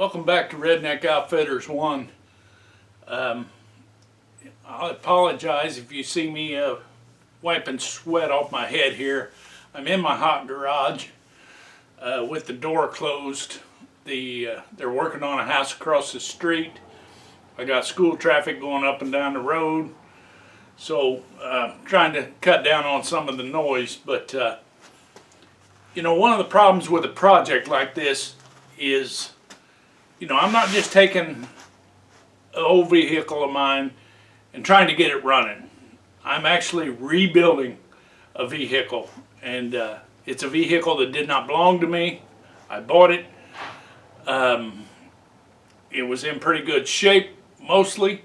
Welcome back to Redneck Outfitters 1. I apologize if you see me wiping sweat off my head here. I'm in my hot garage with the door closed. They're working on a house across the street. I got school traffic going up and down the road, so trying to cut down on some of the noise. But you know, one of the problems with a project like this is, you know, I'm not just taking an old vehicle of mine and trying to get it running. I'm actually rebuilding a vehicle, and it's a vehicle that did not belong to me. I bought it. It was in pretty good shape, mostly.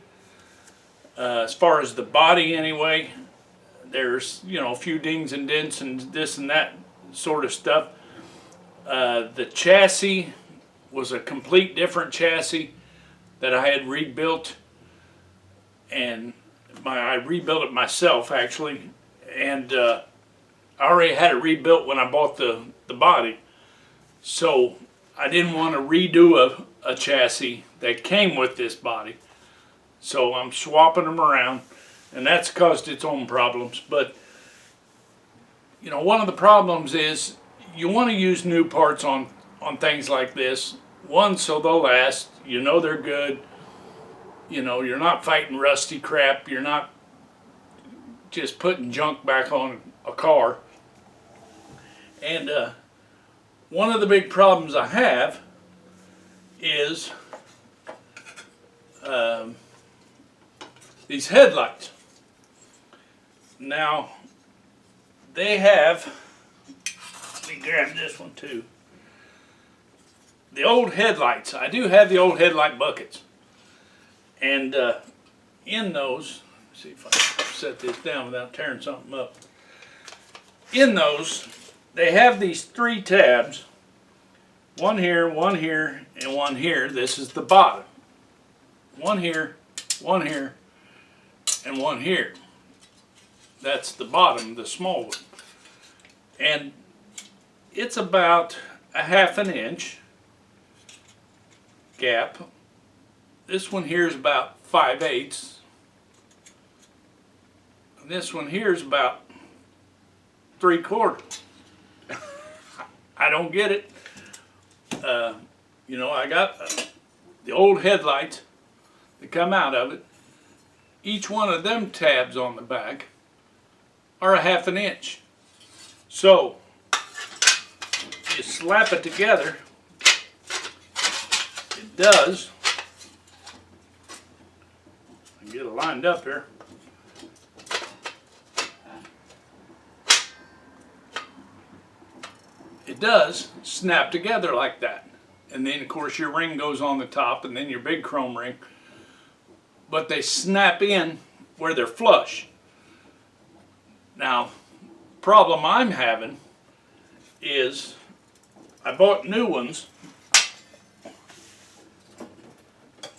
As far as the body anyway, there's, you know, a few dings and dents and this and that sort of stuff. The chassis was a complete different chassis that I had rebuilt, and I rebuilt it myself actually, and I already had it rebuilt when I bought the body, so I didn't want to redo a chassis that came with this body, so I'm swapping them around, and that's caused its own problems. But you know, one of the problems is you want to use new parts on things like this. One, so they'll last, you know they're good, you know, you're not fighting rusty crap, you're not just putting junk back on a car. And one of the big problems I have is these headlights. Now, they have, let me grab this one too. The old headlights, I do have the old headlight buckets, and in those, let's see if I can set this down without tearing something up. In those, they have these three tabs, one here, and one here. This is the bottom. One here, and one here. That's the bottom, the small one. And it's about a ½ an inch gap. This one here is about 5/8. And this one here is about 3/4. I don't get it. You know, I got the old headlights that come out of it. Each one of them tabs on the back are a ½ an inch. So you slap it together, it does. I can get it lined up here. It does snap together like that. And then of course your ring goes on the top, and then your big chrome ring. But they snap in where they're flush. Now, problem I'm having is I bought new ones,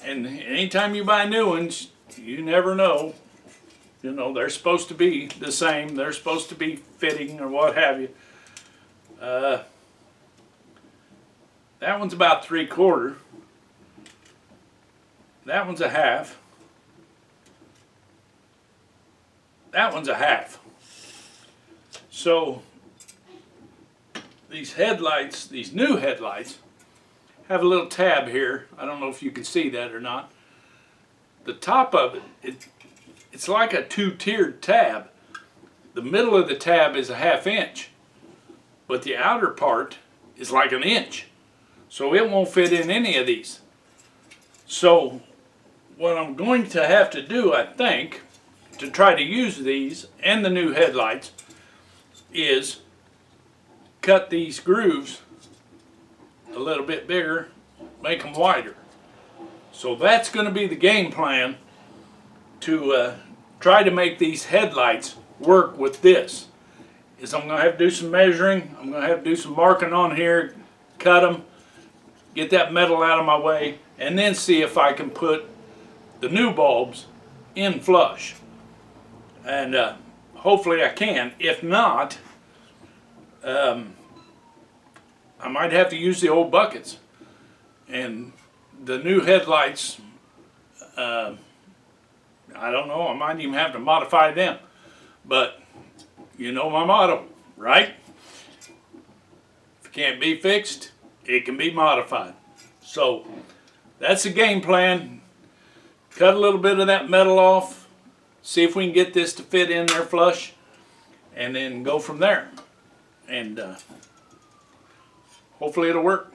and anytime you buy new ones, you never know. You know, they're supposed to be the same, they're supposed to be fitting or what have you. That one's about 3/4. That one's a half. That one's a half. So these headlights, these new headlights, have a little tab here. I don't know if you can see that or not. The top of it, it's like a two-tiered tab. The middle of the tab is a ½ inch, but the outer part is like an inch. So it won't fit in any of these. So what I'm going to have to do, I think, to try to use these and the new headlights is cut these grooves a little bit bigger, make them wider. So that's going to be the game plan, to try to make these headlights work with this. Is I'm going to have to do some measuring, I'm going to have to do some marking on here, cut them, get that metal out of my way, and then see if I can put the new bulbs in flush. And hopefully I can. If not, I might have to use the old buckets and the new headlights, I don't know, I might even have to modify them. But you know my motto, right? If it can't be fixed, it can be modified. So that's the game plan. Cut a little bit of that metal off, see if we can get this to fit in there flush, and then go from there. And hopefully it'll work.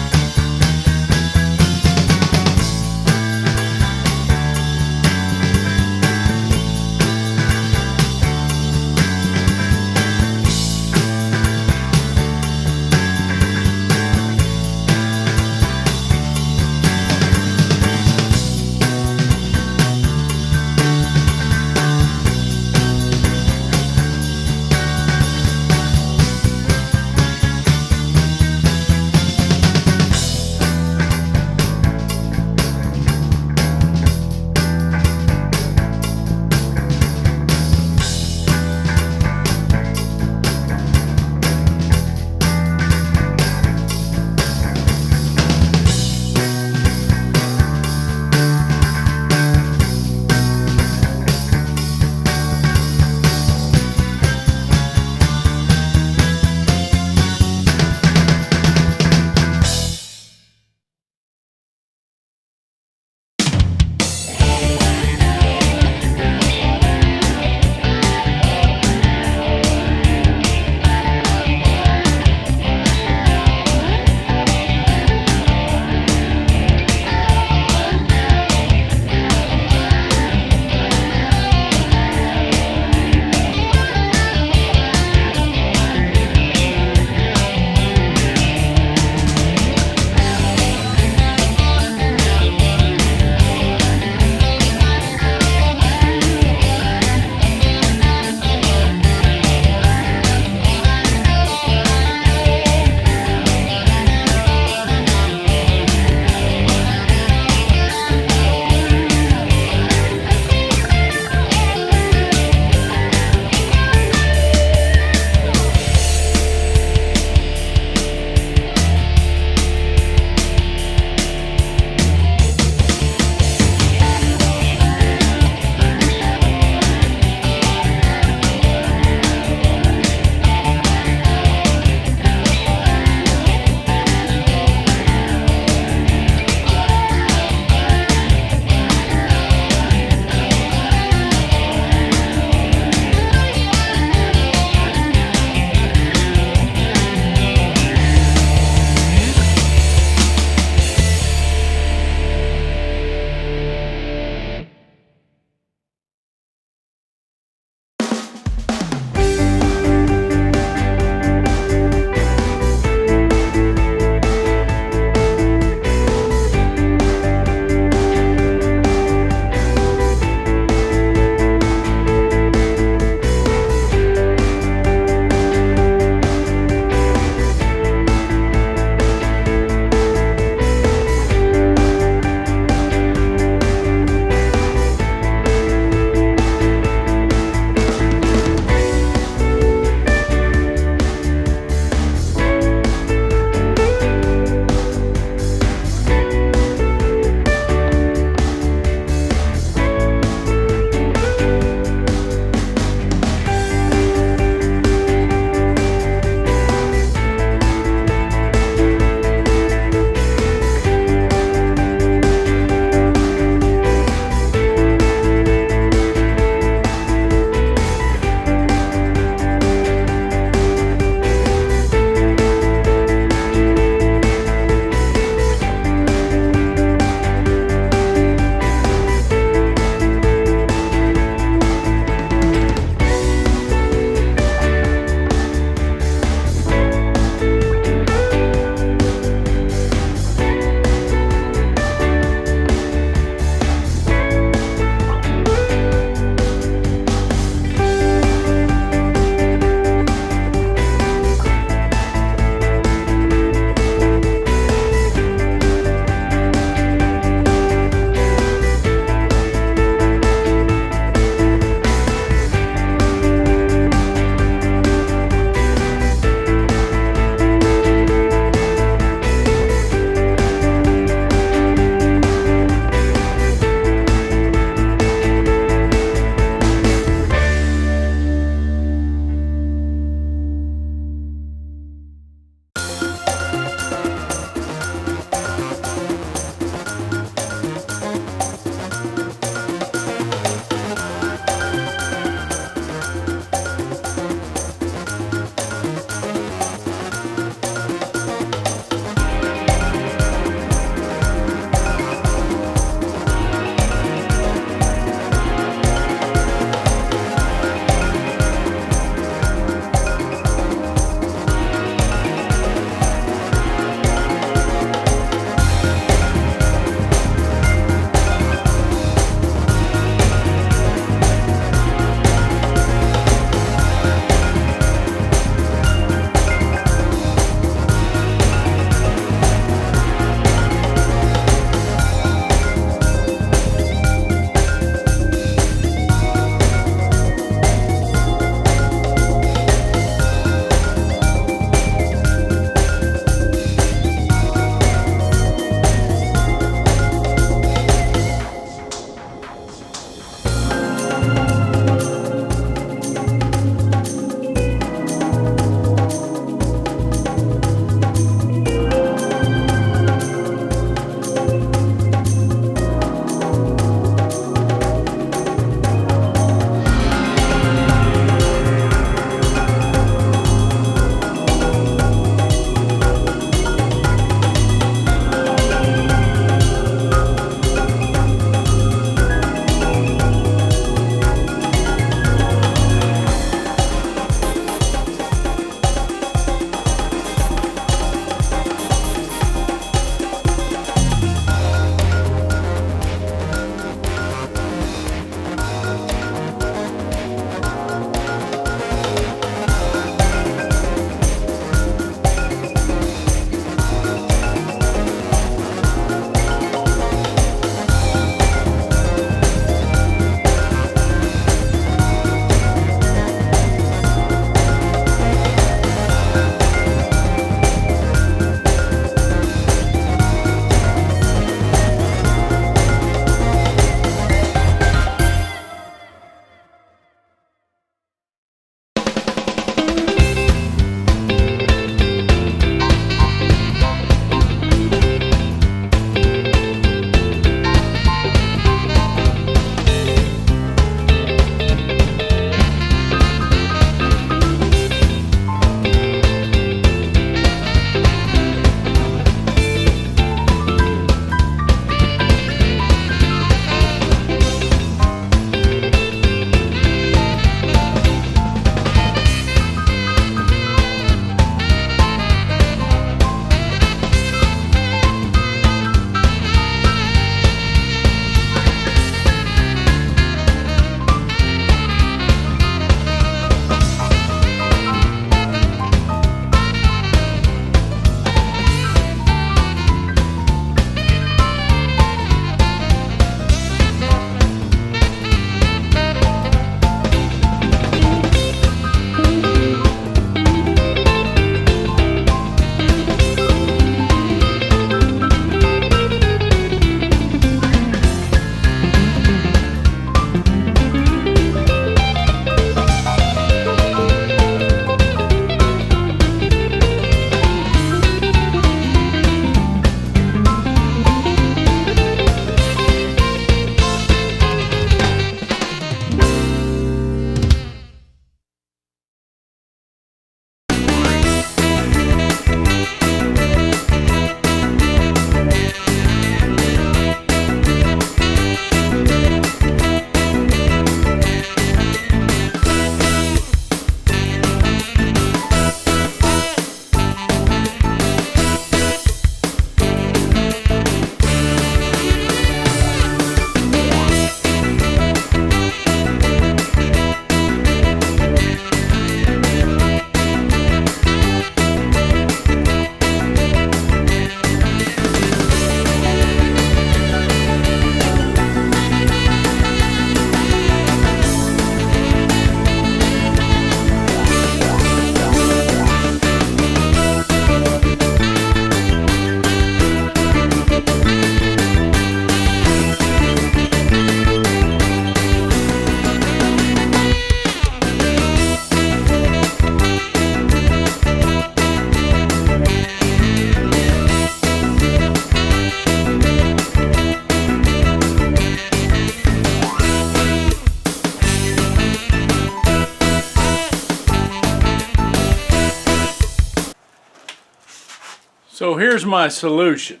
So here's my solution.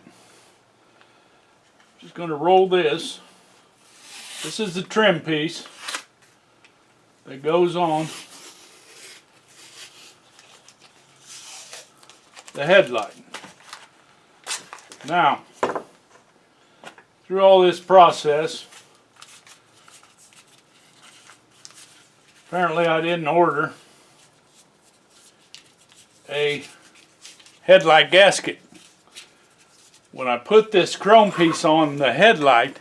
Just going to roll this. This is the trim piece that goes on the headlight. Now, through all this process, apparently I didn't order a headlight gasket. When I put this chrome piece on the headlight,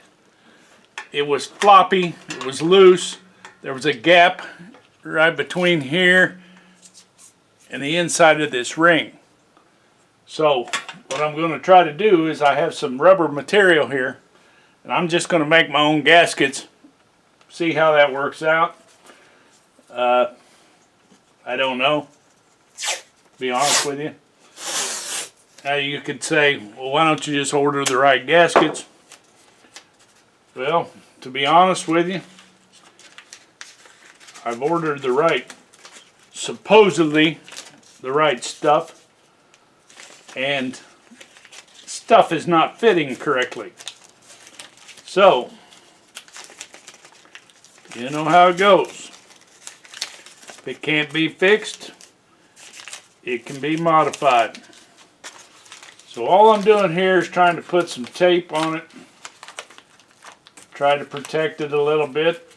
it was floppy, it was loose, there was a gap right between here and the inside of this ring. So what I'm going to try to do is I have some rubber material here, and I'm just going to make my own gaskets, see how that works out. I don't know, to be honest with you. Now you could say, well, why don't you just order the right gaskets? Well, to be honest with you, I've ordered the right, supposedly the right stuff, and stuff is not fitting correctly. So, you know how it goes. If it can't be fixed, it can be modified. So all I'm doing here is trying to put some tape on it, try to protect it a little bit.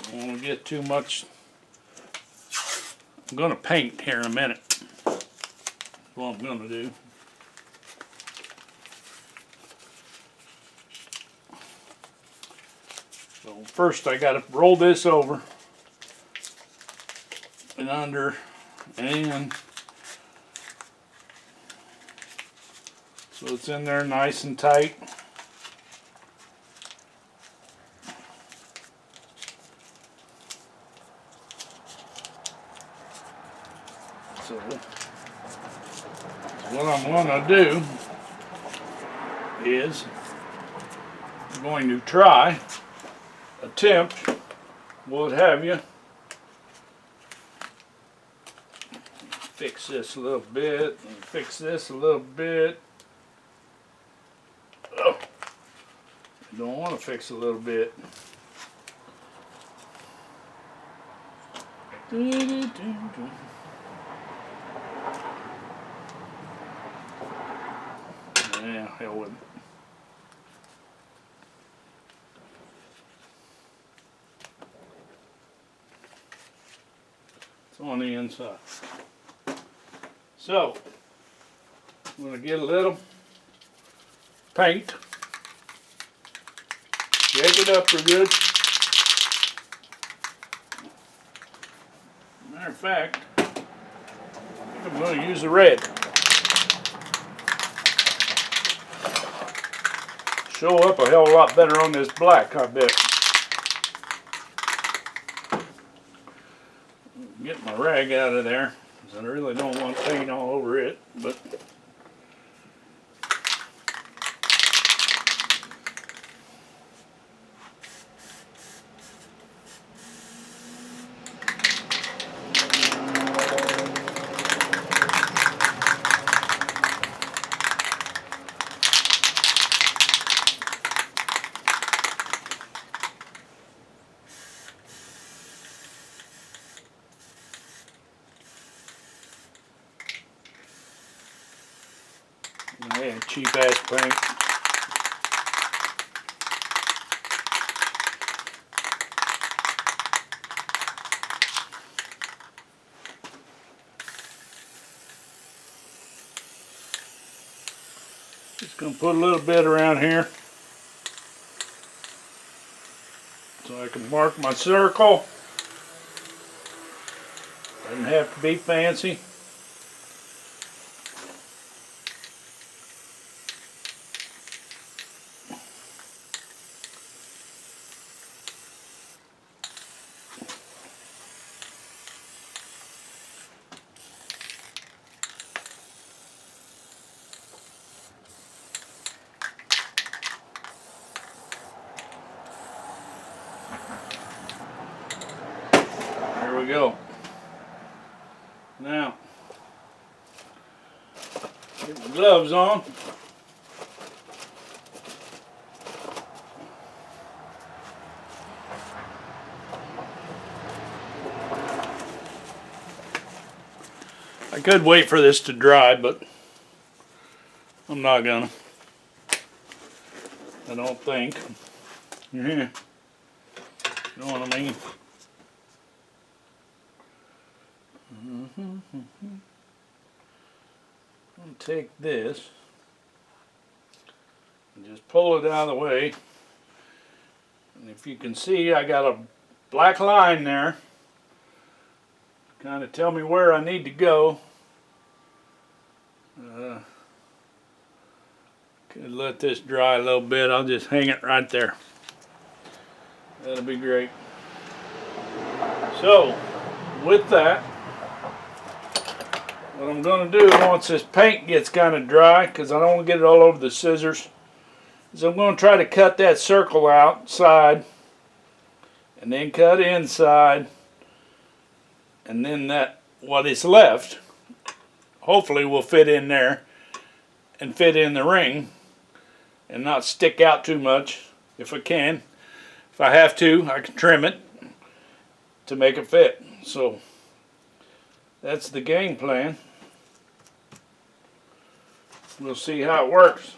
Don't want to get too much. I'm going to paint here in a minute. That's what I'm going to do. So first I got to roll this over and under, and so it's in there nice and tight. So what I'm going to do is I'm going to try, attempt, what have you, fix this a little bit, and fix this a little bit. Oh, I don't want to fix a little bit. Yeah, hell with it. It's on the inside. So, I'm going to get a little paint, shake it up real good. Matter of fact, I think I'm going to use the red. Show up a hell of a lot better on this black, I bet. Get my rag out of there, because I really don't want paint all over it, but yeah, cheap ass paint. Just gonna put a little bit around here so I can mark my circle. Doesn't have to be fancy. There we go. Now, get my gloves on. I could wait for this to dry, but I'm not gonna. I don't think. Yeah. You know what I mean? I'll take this and just pull it out of the way. And if you can see, I got a black line there. Kind of tell me where I need to go. Could let this dry a little bit. I'll just hang it right there. That'll be great. So, with that, what I'm going to do once this paint gets kind of dry, because I don't want to get it all over the scissors, is I'm going to try to cut that circle outside, and then cut inside, and then that what is left hopefully will fit in there and fit in the ring and not stick out too much if I can. If I have to, I can trim it to make it fit. So that's the game plan. We'll see how it works.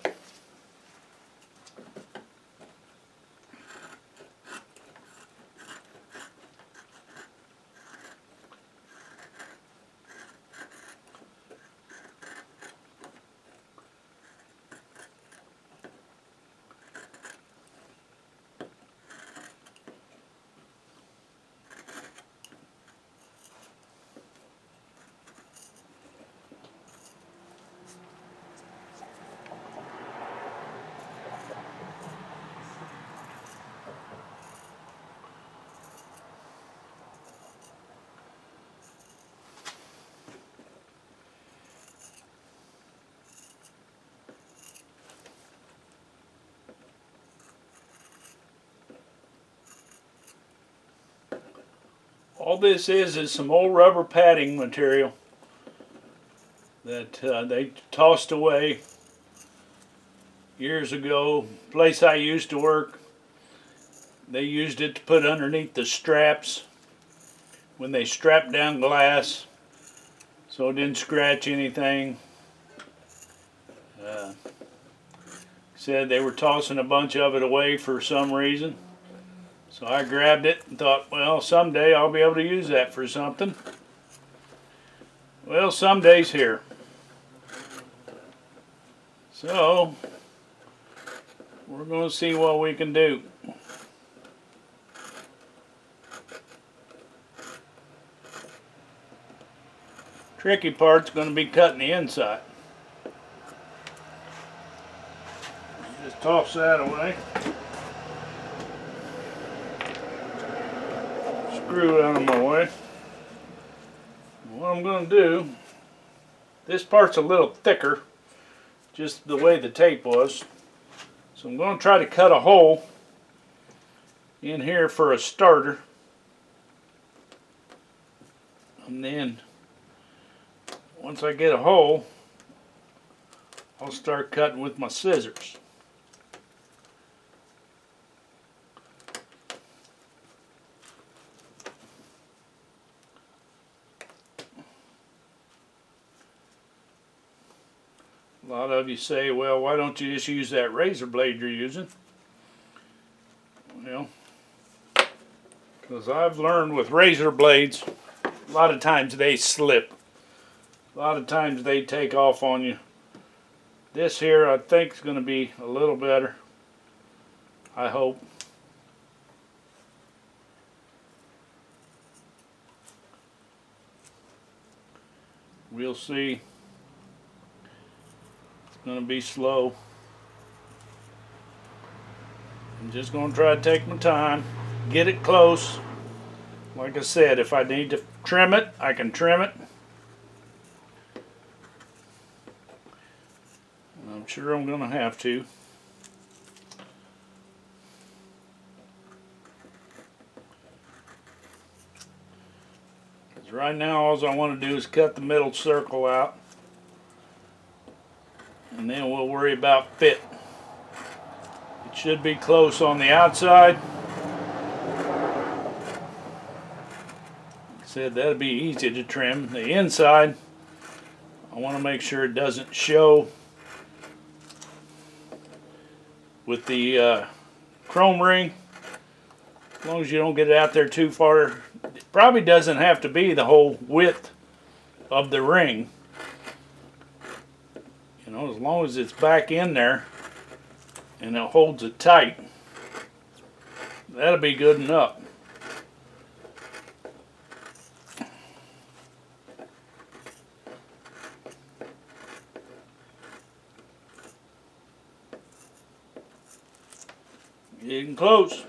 All this is some old rubber padding material that they tossed away years ago. Place I used to work, they used it to put underneath the straps when they strapped down glass so it didn't scratch anything. Said they were tossing a bunch of it away for some reason. So I grabbed it and thought, well, someday I'll be able to use that for something. Well, someday's here. So, we're going to see what we can do. Tricky part's going to be cutting the inside. Just toss that away. Screw out of my way. What I'm going to do, this part's a little thicker, just the way the tape was. So I'm going to try to cut a hole in here for a starter. And then, once I get a hole, I'll start cutting with my scissors. A lot of you say, well, why don't you just use that razor blade you're using? Well, because I've learned with razor blades, a lot of times they slip. A lot of times they take off on you. This here I think is going to be a little better. I hope. We'll see. Going to be slow. I'm just going to try to take my time, get it close. Like I said, if I need to trim it, I can trim it. I'm sure I'm going to have to. right now all I want to do is cut the middle circle out, and then we'll worry about fit. It should be close on the outside. Like I said, that'll be easy to trim. The inside, I want to make sure it doesn't show with the chrome ring. As long as you don't get it out there too far. It probably doesn't have to be the whole width of the ring. You know, as long as it's back in there and it holds it tight, that'll be good enough. Getting close.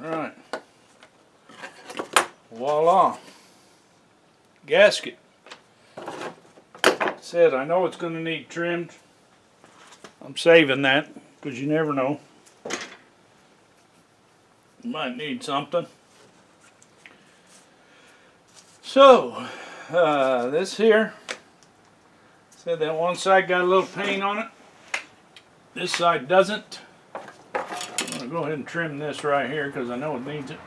Alright. Voila. Gasket. Said I know it's going to need trimmed. I'm saving that because you never know. You might need something. So, this here, said that one side got a little paint on it. This side doesn't. I'm going to go ahead and trim this right here because I know it needs it.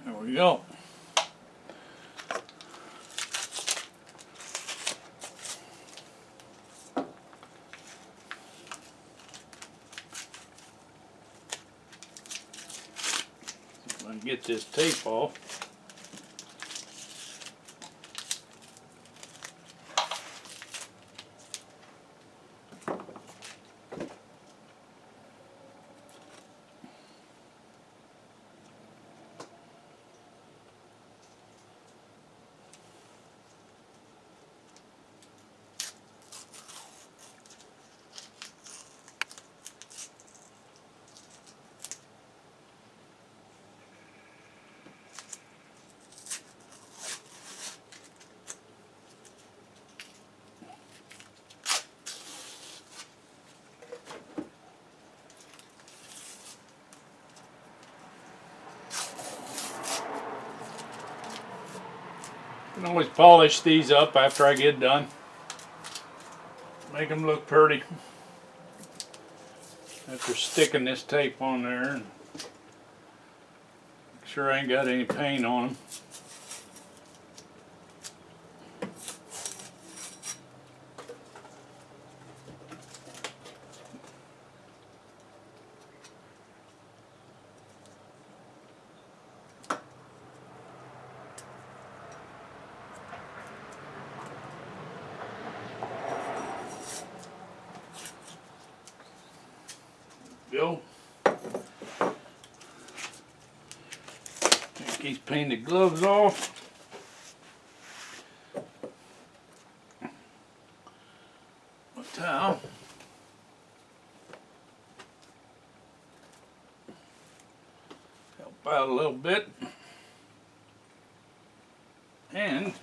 There we go. Get this tape off. I can always polish these up after I get done. Make them look pretty. After sticking this tape on there, and make sure I ain't got any paint on them. Go. Take these painted gloves off. A towel. Help out a little bit. And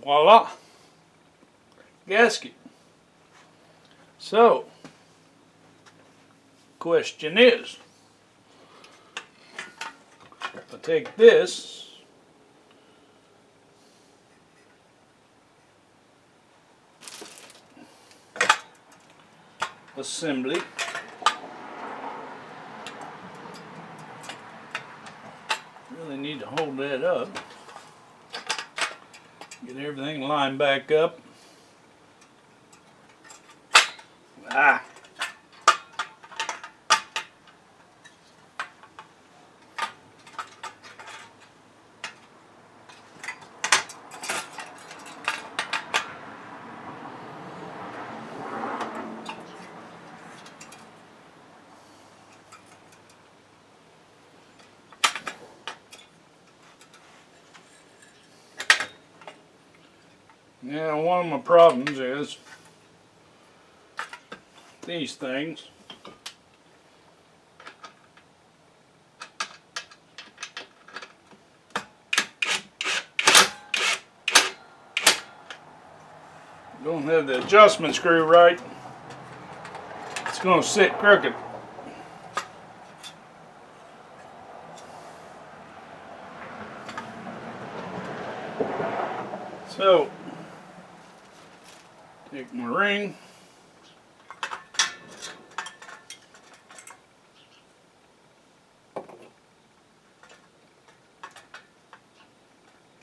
voila. Gasket. So, question is, if I take this assembly, really need to hold that up, get everything lined back up. Ah. Now, one of my problems is these things. Don't have the adjustment screw right. It's going to sit crooked. So, take my ring.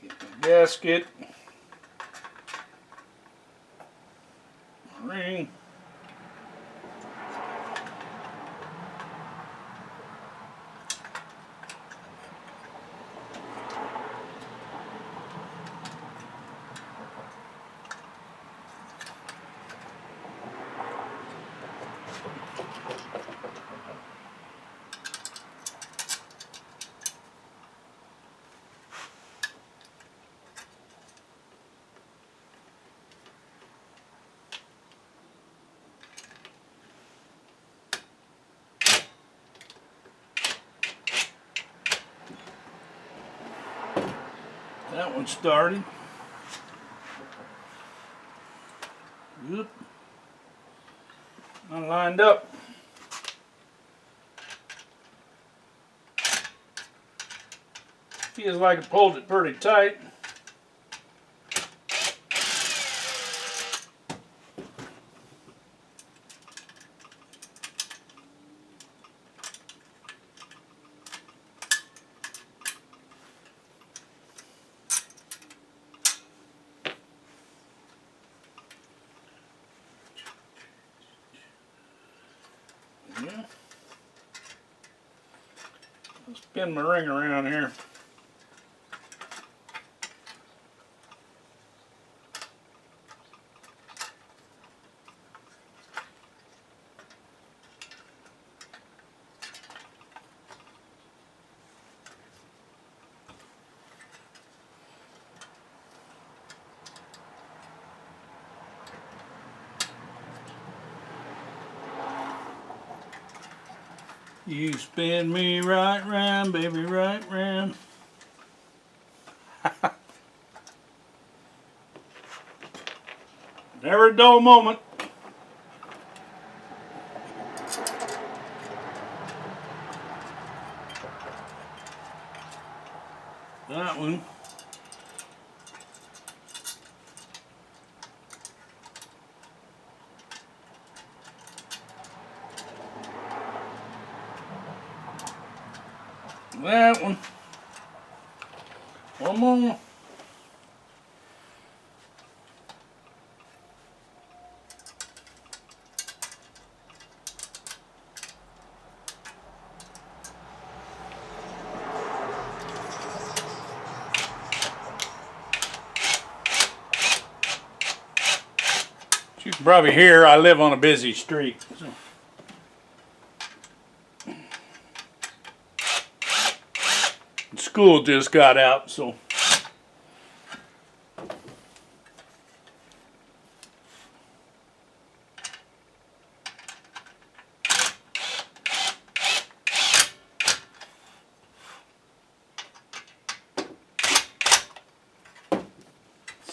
Get my gasket. My ring. That one started. Oop. Not lined up. Feels like it pulled it pretty tight. Yeah. I'll spin my ring around here. You spin me right round, baby, right round. Never a dull moment. That one. That one. One more. As you can probably hear, I live on a busy street. School just got out, so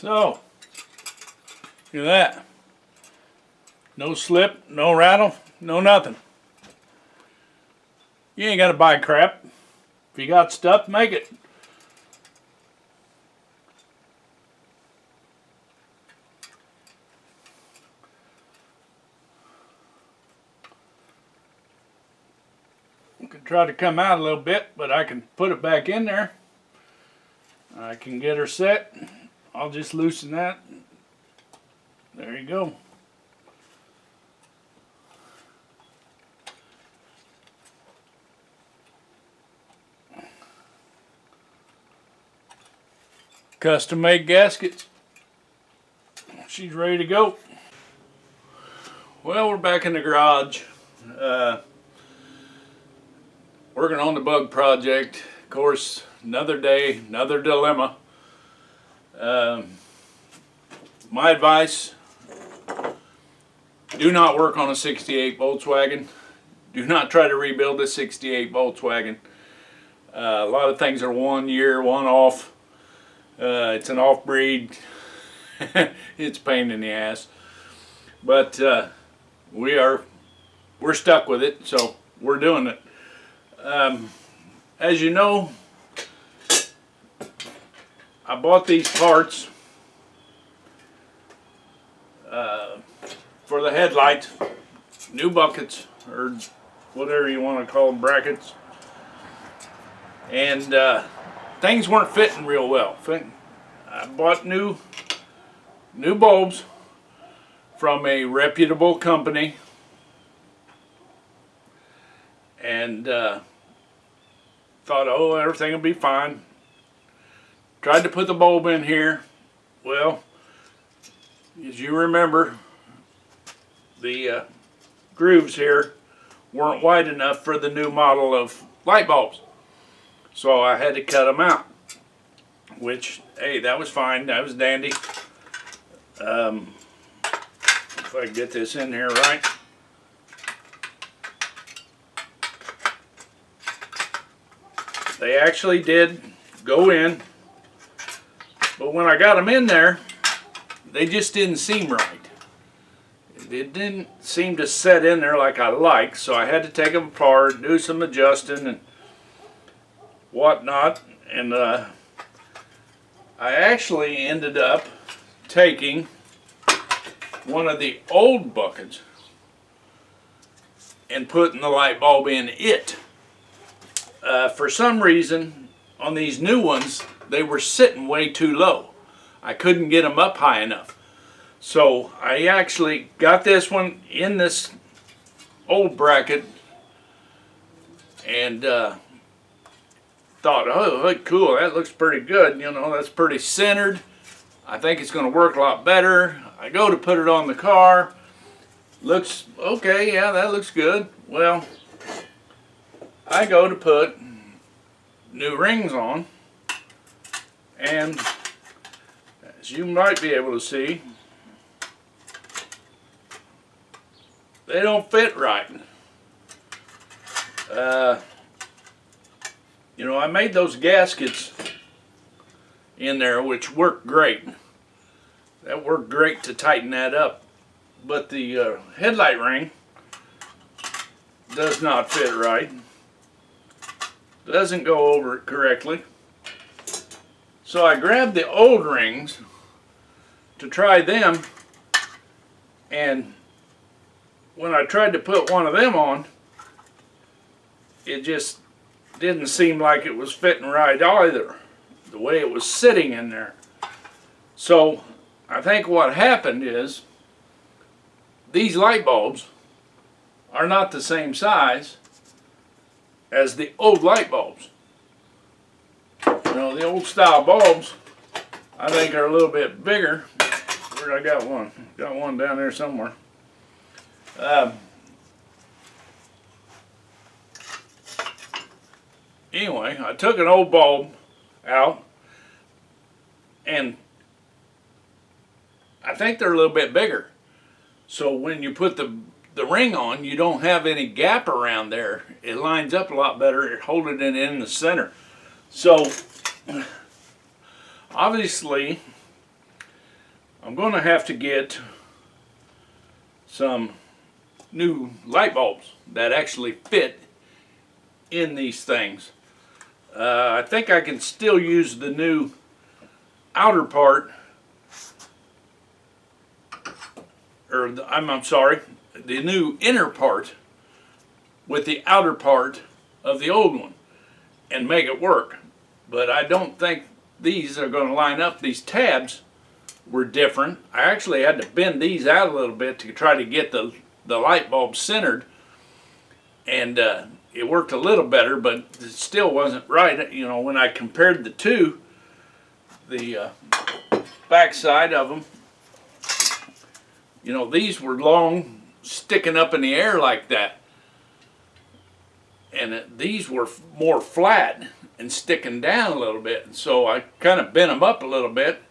look at that. No slip, no rattle, no nothing. You ain't got to buy crap. If you got stuff, make it. I could try to come out a little bit, but I can put it back in there. I can get her set. I'll just loosen that. There you go. Custom made gaskets. She's ready to go. Well, we're back in the garage. Working on the bug project. Of course, another day, another dilemma. My advice, do not work on a 68 Volkswagen. Do not try to rebuild a 68 Volkswagen. A lot of things are 1 year, one off. It's an off-breed. It's a pain in the ass. but we're stuck with it, so we're doing it. As you know, I bought these parts for the headlight, new buckets, or whatever you want to call them, brackets, and things weren't fitting real well. I bought new bulbs from a reputable company, and thought, oh, everything will be fine. Tried to put the bulb in here. Well, as you remember, the grooves here weren't wide enough for the new model of light bulbs, so I had to cut them out, which, hey, that was fine, that was dandy. If I can get this in here right. They actually did go in, but when I got them in there, they just didn't seem right. It didn't seem to set in there like I liked, so I had to take them apart, do some adjusting and whatnot, and I actually ended up taking one of the old buckets and putting the light bulb in it. For some reason, on these new ones, they were sitting way too low. I couldn't get them up high enough. So I actually got this one in this old bracket and thought, oh, cool, that looks pretty good. You know, that's pretty centered. I think it's going to work a lot better. I go to put it on the car. Looks okay, yeah, that looks good. Well, I go to put new rings on, and as you might be able to see, they don't fit right. You know, I made those gaskets in there, which worked great. That worked great to tighten that up. But the headlight ring does not fit right. Doesn't go over it correctly. So I grabbed the old rings to try them, and when I tried to put one of them on, it just didn't seem like it was fitting right either, the way it was sitting in there. So I think what happened is these light bulbs are not the same size as the old light bulbs. You know, the old style bulbs, I think, are a little bit bigger. Where I got one? Got one down there somewhere. Anyway, I took an old bulb out, and I think they're a little bit bigger. So when you put the ring on, you don't have any gap around there. It lines up a lot better, holding it in the center. So obviously I'm going to have to get some new light bulbs that actually fit in these things. I think I can still use the new outer part, or I'm sorry, the new inner part with the outer part of the old one and make it work. But I don't think these are going to line up. These tabs were different. I actually had to bend these out a little bit to try to get the light bulb centered, and it worked a little better, but it still wasn't right. You know, when I compared the two, the back side of them, you know, these were long, sticking up in the air like that, and these were more flat and sticking down a little bit. So I kind of bent them up a little bit,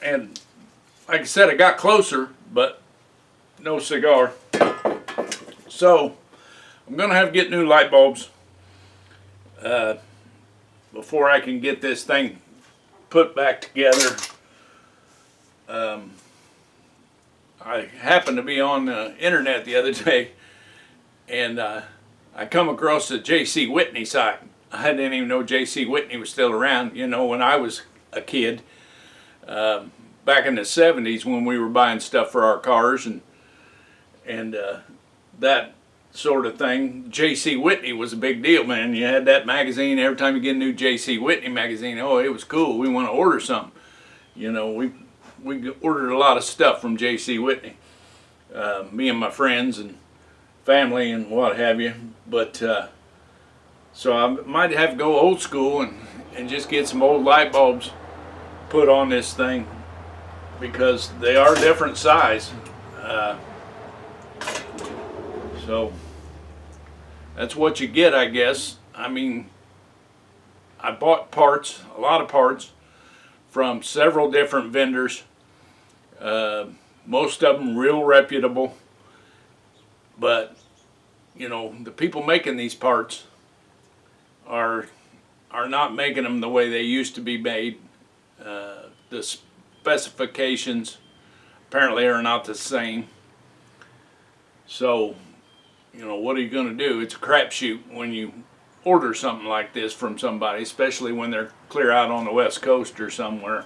and like I said, I got closer, but no cigar. So I'm gonna have to get new light bulbs before I can get this thing put back together. I happened to be on the internet the other day, and I come across the J.C. Whitney site. I didn't even know J.C. Whitney was still around, you know, when I was a kid. Back in the 70s when we were buying stuff for our cars and that sort of thing. J.C. Whitney was a big deal, man. You had that magazine every time you get a new J.C. Whitney magazine. Oh, it was cool. We want to order something. You know, we ordered a lot of stuff from J.C. Whitney. Me and my friends and family and what have you. But so I might have to go old school and just get some old light bulbs put on this thing, because they are different size. So that's what you get, I guess. I mean, I bought parts, a lot of parts, from several different vendors. Most of them real reputable. But, you know, the people making these parts are not making them the way they used to be made. The specifications apparently are not the same. So, you know, what are you going to do? It's a crapshoot when you order something like this from somebody, especially when they're clear out on the West Coast or somewhere,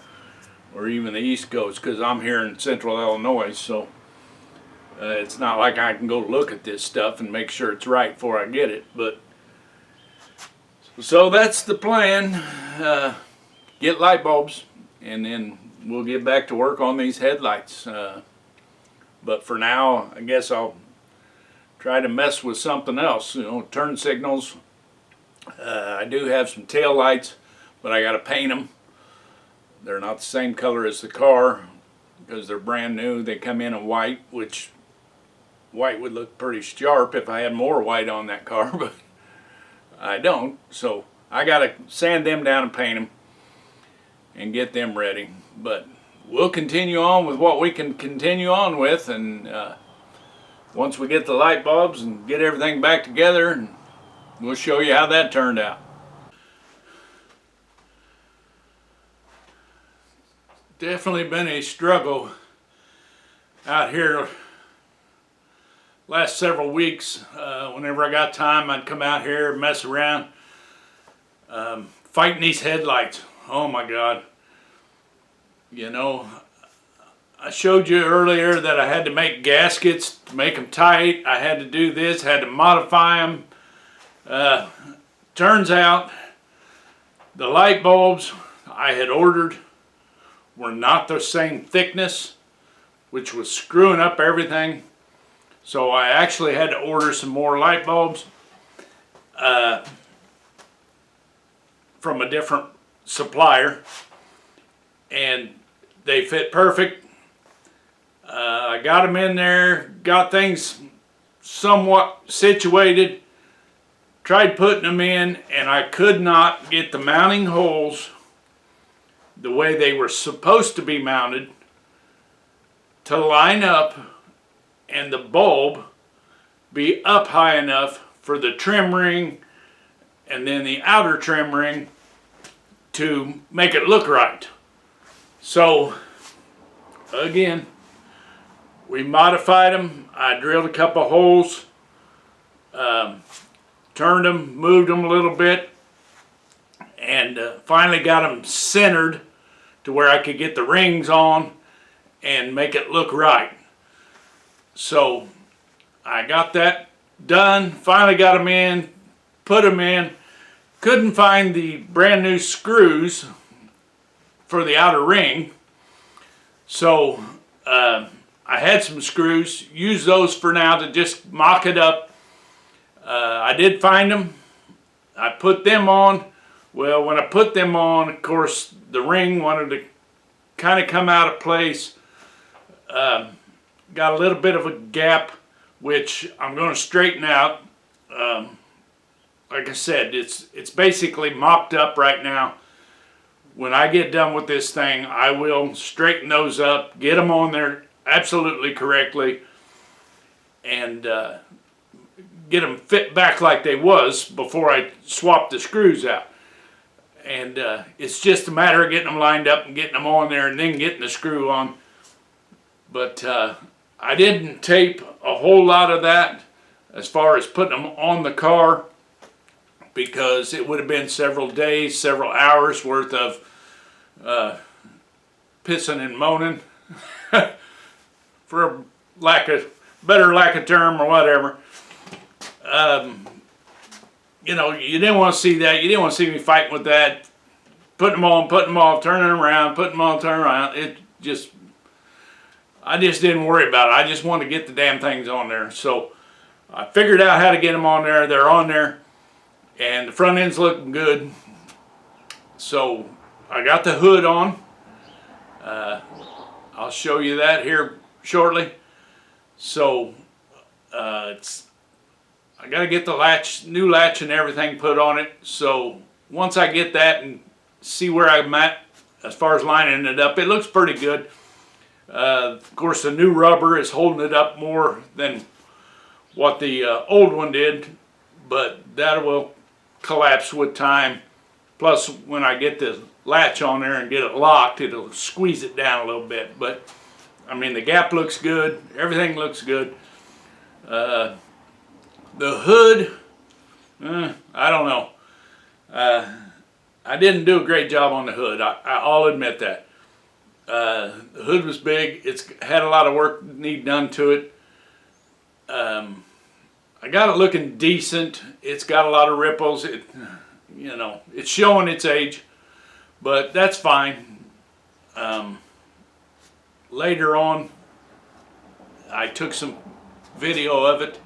or even the East Coast, because I'm here in Central Illinois, so it's not like I can go look at this stuff and make sure it's right before I get it. But so that's the plan. Get light bulbs, and then we'll get back to work on these headlights. But for now, I guess I'll try to mess with something else. You know, turn signals. I do have some tail lights, but I got to paint them. They're not the same color as the car because they're brand new. They come in white, which white would look pretty sharp if I had more white on that car, but I don't. So I got to sand them down and paint them and get them ready. But we'll continue on with what we can continue on with, and once we get the light bulbs and get everything back together, and we'll show you how that turned out. Definitely been a struggle out here last several weeks. Whenever I got time, I'd come out here and mess around fighting these headlights. Oh my God. You know, I showed you earlier that I had to make gaskets to make them tight. I had to do this, had to modify them. Turns out the light bulbs I had ordered were not the same thickness, which was screwing up everything. So I actually had to order some more light bulbs from a different supplier, and they fit perfect. I got them in there, got things somewhat situated, tried putting them in, and I could not get the mounting holes the way they were supposed to be mounted to line up and the bulb be up high enough for the trim ring and then the outer trim ring to make it look right. So again, we modified them. I drilled a couple holes, turned them, moved them a little bit, and finally got them centered to where I could get the rings on and make it look right. So I got that done, finally got them in, put them in. Couldn't find the brand new screws for the outer ring, so I had some screws. Use those for now to just mock it up. I did find them. I put them on. Well, when I put them on, of course, the ring wanted to kind of come out of place. Got a little bit of a gap, which I'm going to straighten out. Like I said, it's basically mocked up right now. When I get done with this thing, I will straighten those up, get them on there absolutely correctly, and get them fit back like they was before I swap the screws out. And it's just a matter of getting them lined up and getting them on there and then getting the screw on. But I didn't tape a whole lot of that as far as putting them on the car, because it would have been several days, several hours worth of pissing and moaning, for a better lack of term or whatever. You know, you didn't want to see that. You didn't want to see me fighting with that. Putting them on, putting them off, turning them around, putting them on, turning around. I just didn't worry about it. I just wanted to get the damn things on there. So I figured out how to get them on there. They're on there. And the front end's looking good. So I got the hood on. I'll show you that here shortly. So I got to get the new latch and everything put on it. So once I get that and see where I'm at as far as lining it up, it looks pretty good. Of course, the new rubber is holding it up more than what the old one did, but that will collapse with time. Plus, when I get the latch on there and get it locked, it'll squeeze it down a little bit. But I mean, the gap looks good. Everything looks good. The hood, I don't know. I didn't do a great job on the hood. I'll admit that. The hood was big. It's had a lot of work need done to it. I got it looking decent. It's got a lot of ripples. You know, it's showing its age, but that's fine. Later on, I took some video of it,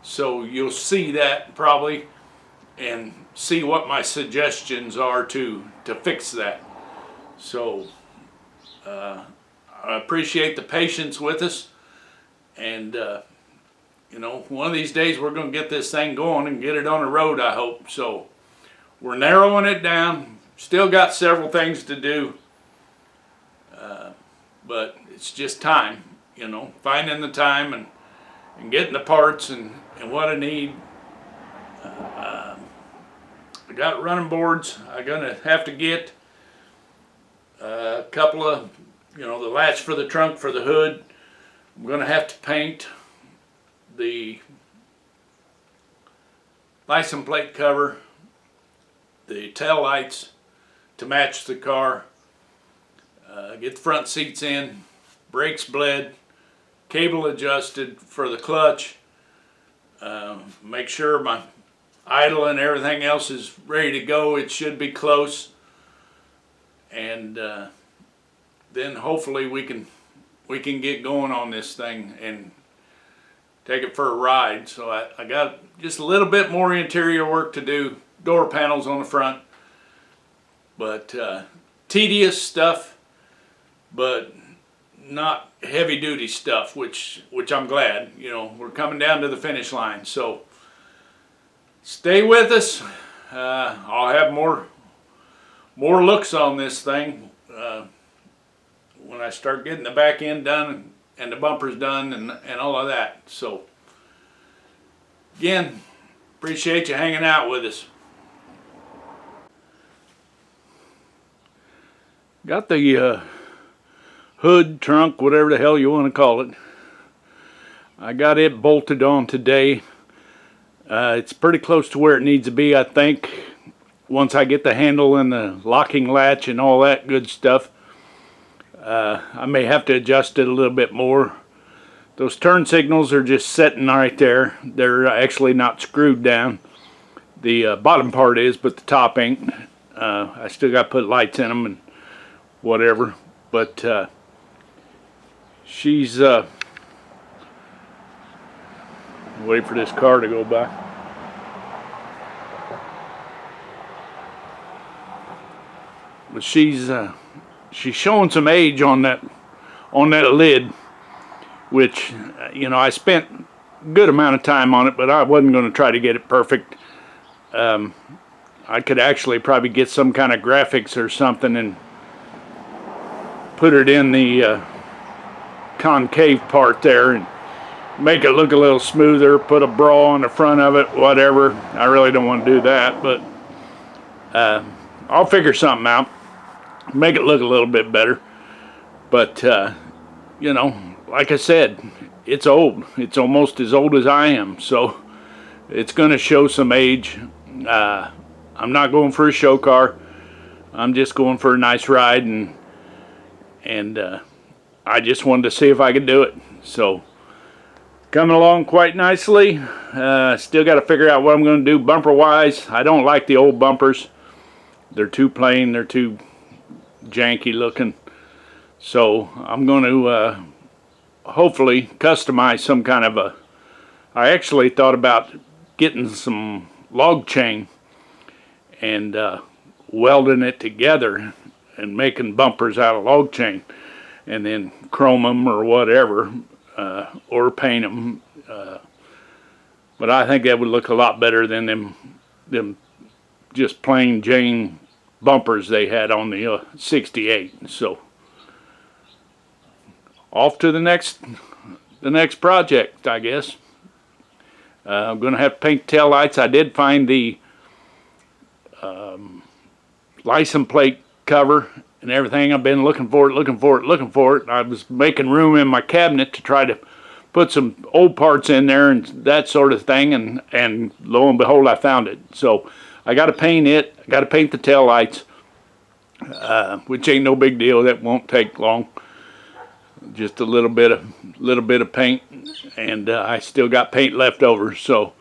so you'll see that probably, and see what my suggestions are to fix that. So I appreciate the patience with us, and you know, one of these days we're going to get this thing going and get it on the road, I hope. So we're narrowing it down. Still got several things to do, but it's just time, you know, finding the time and getting the parts and what I need. I got running boards. I'm going to have to get a couple of, you know, the latch for the trunk for the hood. I'm going to have to paint the license plate cover, the tail lights to match the car, get the front seats in, brakes bled, cable adjusted for the clutch, make sure my idle and everything else is ready to go. It should be close, and then hopefully we can get going on this thing and take it for a ride. So I got just a little bit more interior work to do, door panels on the front, but tedious stuff, but not heavy duty stuff, which I'm glad. You know, we're coming down to the finish line. So stay with us. I'll have more looks on this thing when I start getting the back end done and the bumpers done and all of that. So again, appreciate you hanging out with us. Got the hood, trunk, whatever the hell you want to call it. I got it bolted on today. It's pretty close to where it needs to be, I think. Once I get the handle and the locking latch and all that good stuff, I may have to adjust it a little bit more. Those turn signals are just sitting right there. They're actually not screwed down. The bottom part is, but the top ain't. I still got to put lights in them and whatever. But she's wait for this car to go by. But she's showing some age on that lid, which you know, I spent a good amount of time on it, but I wasn't going to try to get it perfect. I could actually probably get some kind of graphics or something and put it in the concave part there and make it look a little smoother, put a bra on the front of it, whatever. I really don't want to do that, but I'll figure something out, make it look a little bit better. But you know, like I said, it's old. It's almost as old as I am, so it's going to show some age. I'm not going for a show car. I'm just going for a nice ride, and I just wanted to see if I could do it. So coming along quite nicely. Still got to figure out what I'm going to do bumper wise. I don't like the old bumpers. They're too plain. They're too janky looking. So I'm going to hopefully customize some kind of a... I actually thought about getting some log chain and welding it together and making bumpers out of log chain, and then chrome them or whatever, or paint them. But I think that would look a lot better than them just plain Jane bumpers they had on the 68. So off to the next project, I guess. I'm going to have to paint tail lights. I did find the license plate cover and everything. I've been looking for it. I was making room in my cabinet to try to put some old parts in there and that sort of thing, and lo and behold, I found it. So I got to paint it. I got to paint the tail lights, which ain't no big deal. That won't take long. Just a little bit of paint, and I still got paint left over. So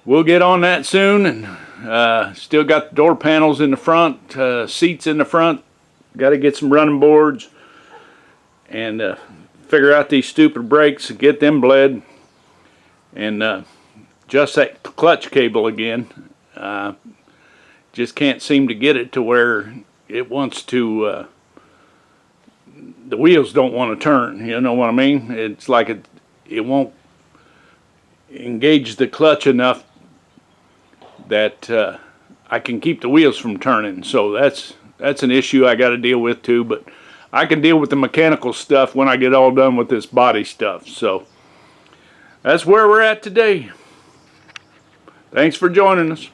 we'll get on that soon, and still got the door panels in the front, seats in the front. Got to get some running boards and figure out these stupid brakes and get them bled, and just that clutch cable again. Just can't seem to get it to where it wants to. The wheels don't want to turn. You know what I mean? It's like it won't engage the clutch enough that I can keep the wheels from turning. So that's an issue I got to deal with too. But I can deal with the mechanical stuff when I get all done with this body stuff. So that's where we're at today. Thanks for joining us.